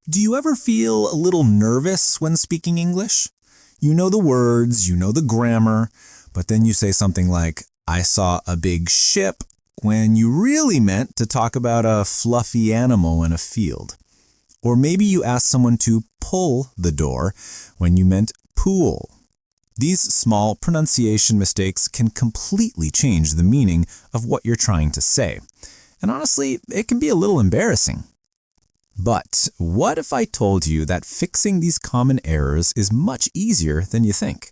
Do you ever feel a little nervous when speaking English? You know the words, you know the grammar, but then you say something like, I saw a big ship, when you really meant to talk about a fluffy animal in a field. Or maybe you asked someone to pull the door when you meant pool. These small pronunciation mistakes can completely change the meaning of what you're trying to say. And honestly, it can be a little embarrassing. But what if I told you that fixing these common errors is much easier than you think?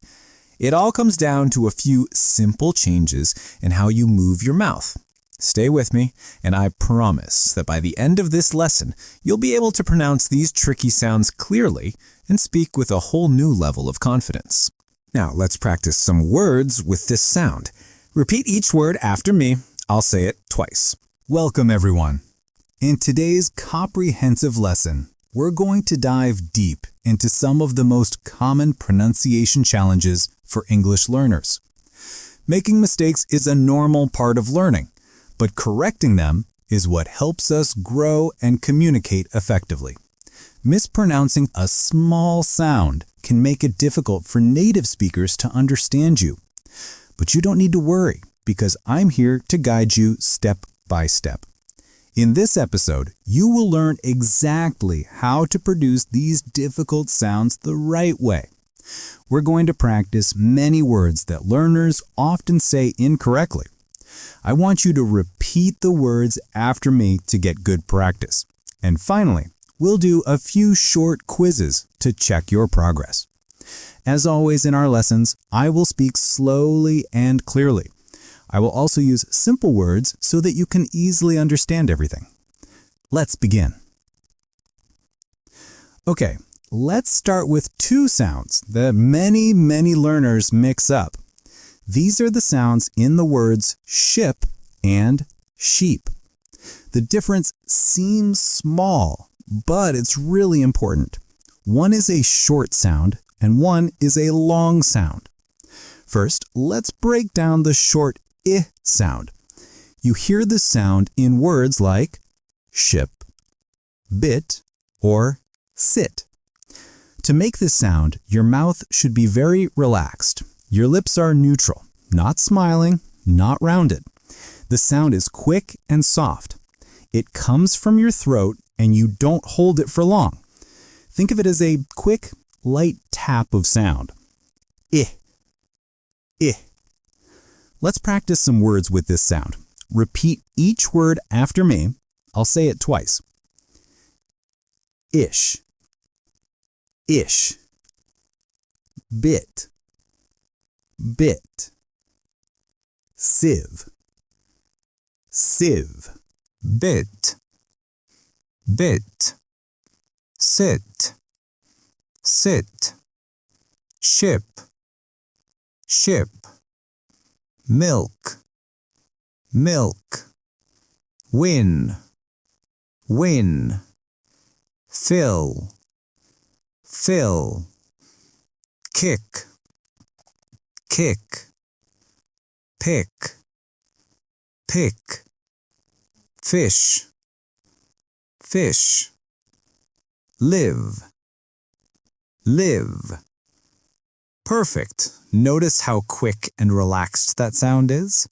It all comes down to a few simple changes in how you move your mouth. Stay with me, and I promise that by the end of this lesson, you'll be able to pronounce these tricky sounds clearly and speak with a whole new level of confidence. Now, let's practice some words with this sound. Repeat each word after me. I'll say it twice. Welcome, everyone. In today's comprehensive lesson, we're going to dive deep into some of the most common pronunciation challenges for English learners. Making mistakes is a normal part of learning, but correcting them is what helps us grow and communicate effectively. Mispronouncing a small sound can make it difficult for native speakers to understand you. But you don't need to worry, because I'm here to guide you step by step. In this episode, you will learn exactly how to produce these difficult sounds the right way. We're going to practice many words that learners often say incorrectly. I want you to repeat the words after me to get good practice. And finally, we'll do a few short quizzes to check your progress. As always in our lessons, I will speak slowly and clearly. I will also use simple words so that you can easily understand everything. Let's begin. Okay, let's start with two sounds that many learners mix up. These are the sounds in the words ship and sheep. The difference seems small, but it's really important. One is a short sound and one is a long sound. First, let's break down the short I sound. You hear this sound in words like ship, bit, or sit. To make this sound, your mouth should be very relaxed. Your lips are neutral, not smiling, not rounded. The sound is quick and soft. It comes from your throat and you don't hold it for long. Think of it as a quick, light tap of sound. I. Let's practice some words with this sound. Repeat each word after me. I'll say it twice. Ish, ish. Bit, bit. Sieve, sieve. Bit, bit. Sit, sit. Ship, ship. Milk, milk. Win, win. Fill, fill. Kick, kick. Pick, pick. Fish, fish. Live, live. Perfect. Notice how quick and relaxed that sound is?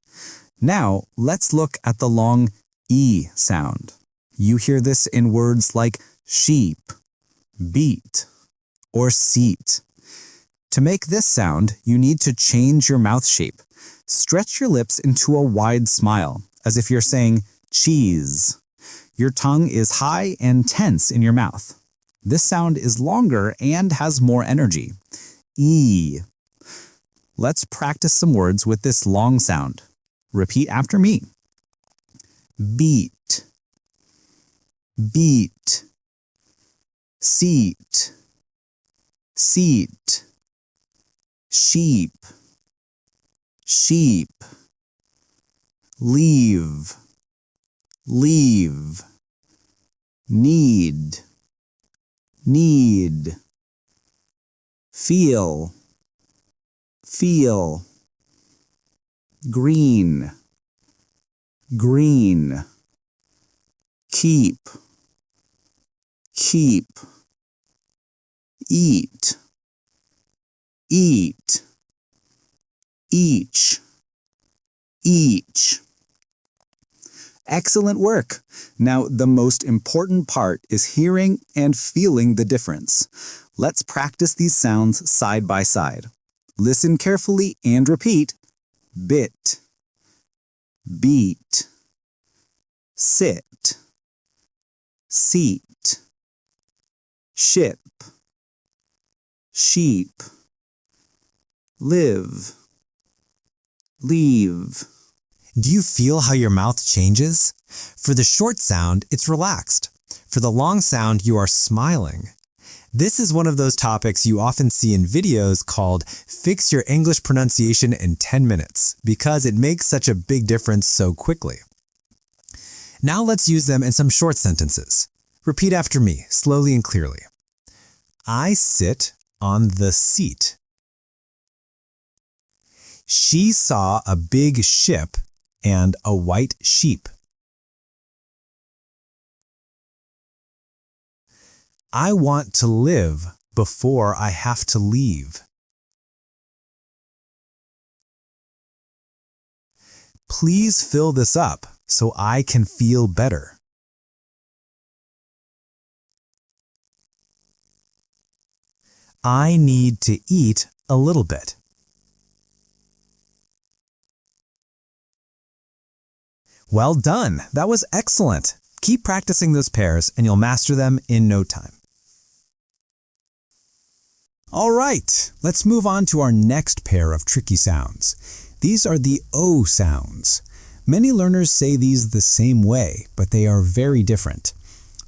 Now, let's look at the long E sound. You hear this in words like sheep, beat, or seat. To make this sound, you need to change your mouth shape. Stretch your lips into a wide smile, as if you're saying cheese. Your tongue is high and tense in your mouth. This sound is longer and has more energy. E. Let's practice some words with this long sound. Repeat after me. Beat, beat. Seat, seat. Sheep, sheep. Leave, leave. Need, need. Feel, feel. Green, green. Keep, keep, eat, eat, each, each. Excellent work! Now, the most important part is hearing and feeling the difference. Let's practice these sounds side by side. Listen carefully and repeat. Bit, beat, sit, seat, ship, sheep, live, leave. Do you feel how your mouth changes? For the short sound, it's relaxed. For the long sound, you are smiling. This is one of those topics you often see in videos called Fix Your English Pronunciation in 10 Minutes because it makes such a big difference so quickly. Now let's use them in some short sentences. Repeat after me, slowly and clearly. I sit on the seat. She saw a big ship and a white sheep. I want to live before I have to leave. Please fill this up so I can feel better. I need to eat a little bit. Well done! That was excellent! Keep practicing those pairs and you'll master them in no time. All right, let's move on to our next pair of tricky sounds. These are the O sounds. Many learners say these the same way, but they are very different.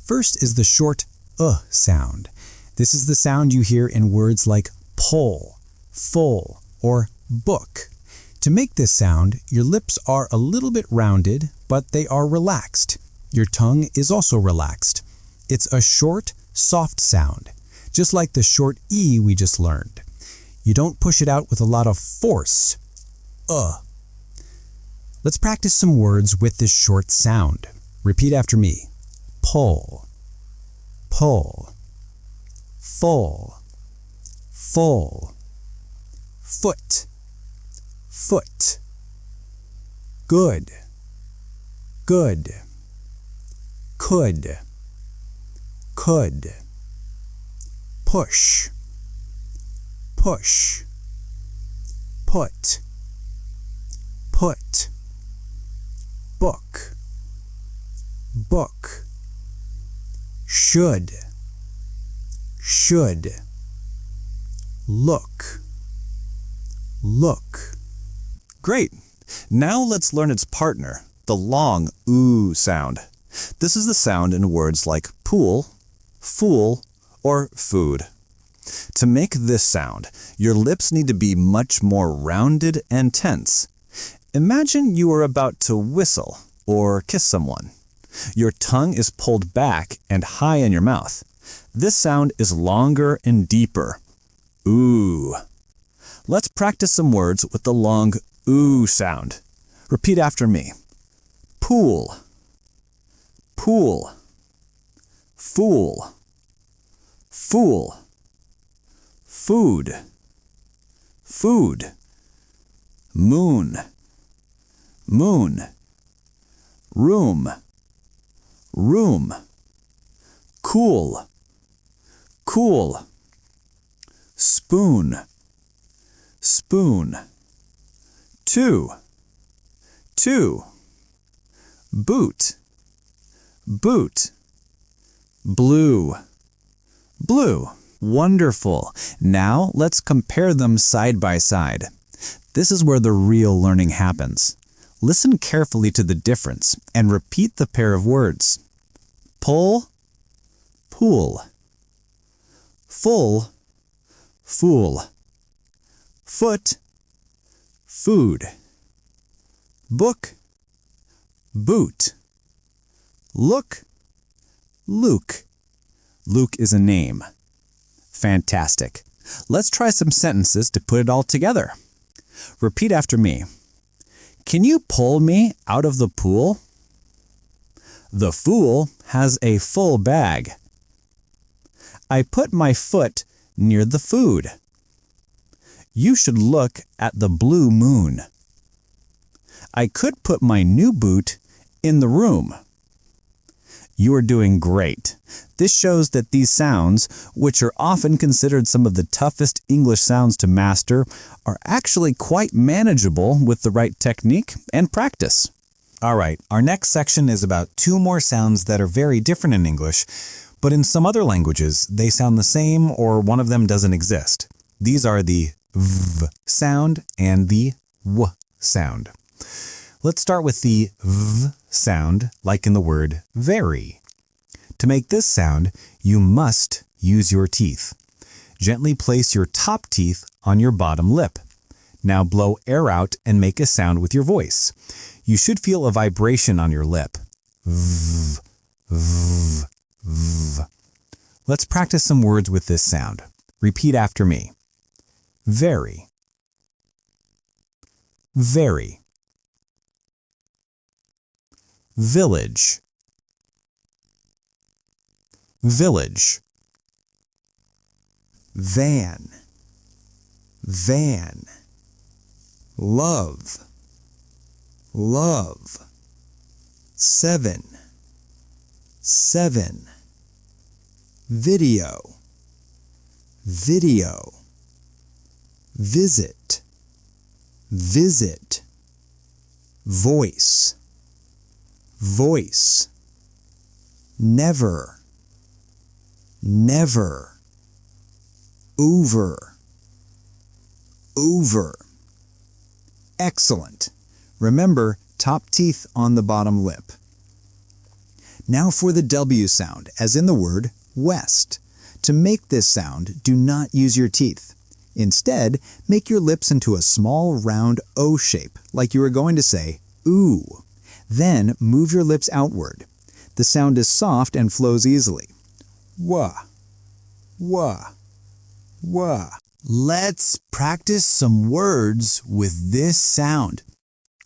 First is the short sound. This is the sound you hear in words like pull, full, or book. To make this sound, your lips are a little bit rounded, but they are relaxed. Your tongue is also relaxed. It's a short, soft sound, just like the short E we just learned. You don't push it out with a lot of force. Let's practice some words with this short sound. Repeat after me. Pull, pull, full, full, foot, foot, good, good, could, could, push, push, put, put, book, book, should, should, look, look. Great! Now let's learn its partner, the long oo sound. This is the sound in words like pool, fool, or food. To make this sound, your lips need to be much more rounded and tense. Imagine you are about to whistle or kiss someone. Your tongue is pulled back and high in your mouth. This sound is longer and deeper. Ooh. Let's practice some words with the long oo sound. Repeat after me. Pool, pool, fool, fool, food, food, moon, moon, room, room, cool, cool, spoon, spoon, two, two, boot, boot, blue, blue. Wonderful. Now let's compare them side by side. This is where the real learning happens. Listen carefully to the difference and repeat the pair of words. Pull, pool, full, fool, foot, food, book, boot, look, Luke. Luke is a name. Fantastic. Let's try some sentences to put it all together. Repeat after me. Can you pull me out of the pool? The fool has a full bag. I put my foot near the food. You should look at the blue moon. I could put my new boot in the room. You are doing great. This shows that these sounds, which are often considered some of the toughest English sounds to master, are actually quite manageable with the right technique and practice. All right, our next section is about 2 more sounds that are very different in English, but in some other languages, they sound the same or one of them doesn't exist. These are the V sound and the W sound. Let's start with the V sound, like in the word very. To make this sound, you must use your teeth. Gently place your top teeth on your bottom lip. Now blow air out and make a sound with your voice. You should feel a vibration on your lip. V, v, v. Let's practice some words with this sound. Repeat after me. Very, very. Village, village. Van, van. Love, love. 7, 7. Video, video. Visit, visit. Voice, voice. Never, never. Over, over. Excellent. Remember, top teeth on the bottom lip. Now for the W sound, as in the word west. To make this sound, do not use your teeth. Instead, make your lips into a small round O shape, like you are going to say, ooh. Then move your lips outward. The sound is soft and flows easily. Wah, wah, wah. Let's practice some words with this sound.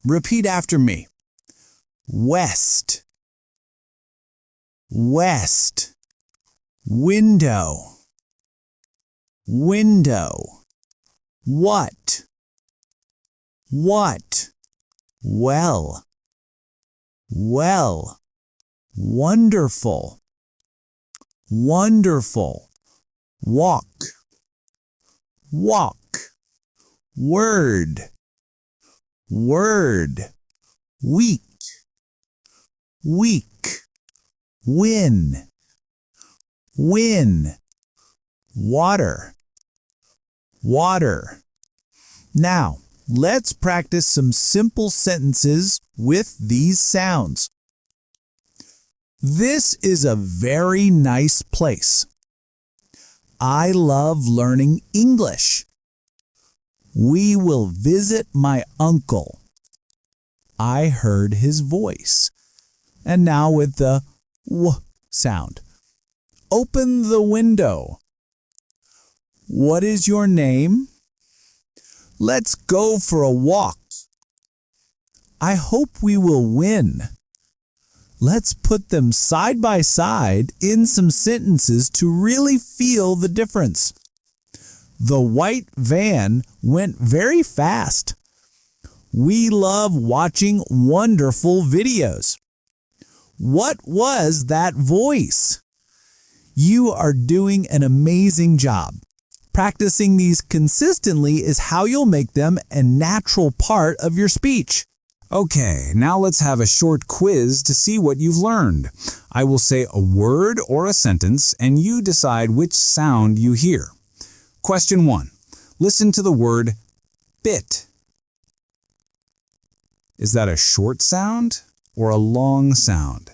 Repeat after me. West, west. Window, window. What, what. Well, well. Wonderful, wonderful. Walk, walk. Word, word. Week, week. Win, win. Water, water. Now, let's practice some simple sentences with these sounds. This is a very nice place. I love learning English. We will visit my uncle. I heard his voice. And now with the W sound. Open the window. What is your name? Let's go for a walk. I hope we will win. Let's put them side by side in some sentences to really feel the difference. The white van went very fast. We love watching wonderful videos. What was that voice? You are doing an amazing job. Practicing these consistently is how you'll make them a natural part of your speech. Okay, now let's have a short quiz to see what you've learned. I will say a word or a sentence, and you decide which sound you hear. Question 1. Listen to the word bit. Is that a short sound or a long sound?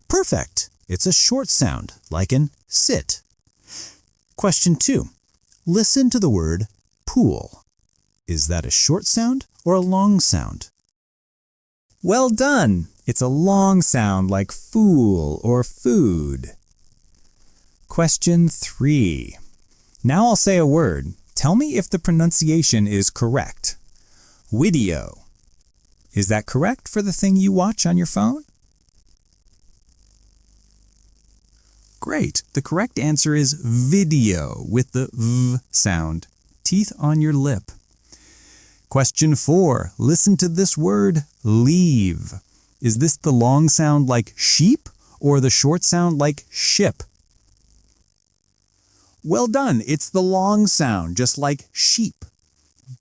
Perfect. It's a short sound, like in sit. Question 2. Listen to the word pool. Is that a short sound or a long sound? Well done! It's a long sound like fool or food. Question 3. Now I'll say a word. Tell me if the pronunciation is correct. Video. Is that correct for the thing you watch on your phone? Great. The correct answer is video with the V sound. Teeth on your lip. Question 4. Listen to this word, leave. Is this the long sound like sheep or the short sound like ship? Well done. It's the long sound, just like sheep.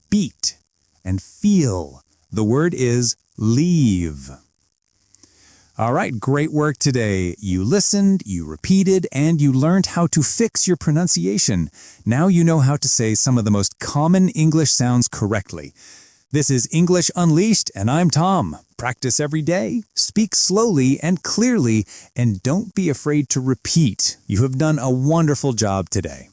Beat and feel. The word is leave. All right, great work today. You listened, you repeated, and you learned how to fix your pronunciation. Now you know how to say some of the most common English sounds correctly. This is English Unleashed, and I'm Tom. Practice every day, speak slowly and clearly, and don't be afraid to repeat. You have done a wonderful job today.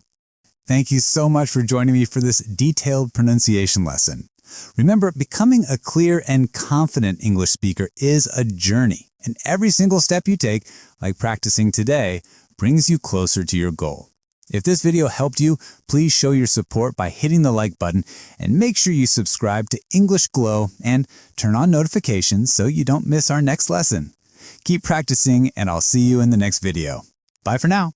Thank you so much for joining me for this detailed pronunciation lesson. Remember, becoming a clear and confident English speaker is a journey, and every single step you take, like practicing today, brings you closer to your goal. If this video helped you, please show your support by hitting the like button and make sure you subscribe to English Glow and turn on notifications so you don't miss our next lesson. Keep practicing, and I'll see you in the next video. Bye for now.